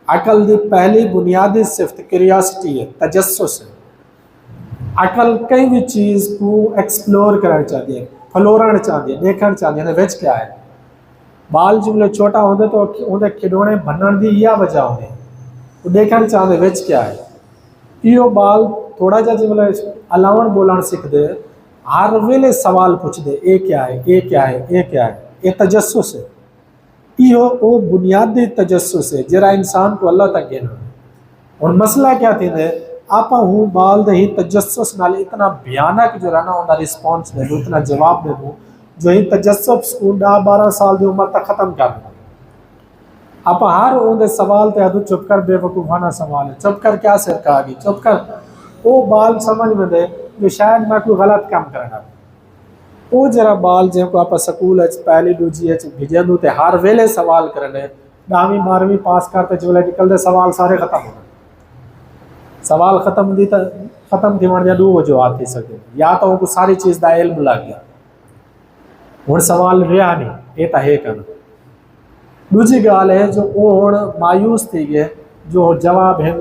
अकल की पहली बुनियादी सिफत क्यूरियोसिटी है, तजस्सुस है। अकल कई भी चीज़ को एक्सप्लोर करना चाहती है, फलोरण चाहती है, देखना चाहती है विच क्या है। बाल जो छोटा होंगे तो उनके खिडौने बनने की यह वजह होंगे, वो देखना चाहते विच क्या है। यो बाल थोड़ा जा जो अलावण बोलण सीखते, हर वेले सवाल पूछते, ये क्या है, ये क्या है, ये क्या है। ये तजस्सुस है। यो वो बुनियादी तजस्सुस है जरा इंसान को अल्लाह तक गिना। और मसला क्या थे, आप हूँ बाल दे ही तजस्सुस नाल इतना भयानक जो है ना उनका रिस्पॉन्स दे दूँ, इतना जवाब दे दूँ जो ही तजस्सुस को 10-12 साल की उम्र तक खत्म कर दूँ। आप हर उनके सवाल ते अदू चुप कर, बेवकूफ़ाना सवाल है, चुप कर क्या सिर का गई, चुप कर। वो बाल समझ में दे जो शायद मैं कोई गलत काम करना। वो जरा बाल जो आप स्कूल पहली दूजी भेजे तो हर वेले सवाल करने, 10वीं 12वीं पास करते जो निकलते सवाल सारे खत्म हो गए। सवाल खत्म थी खत्म थी वण दो वजूहात थी सके, या तो उनको सारी चीज़ का इल्म लग गया, हूँ सवाल रहा नहीं, ये तो है करना। दूजी गाल है जो वो हूँ मायूस थी गए जो जवाब है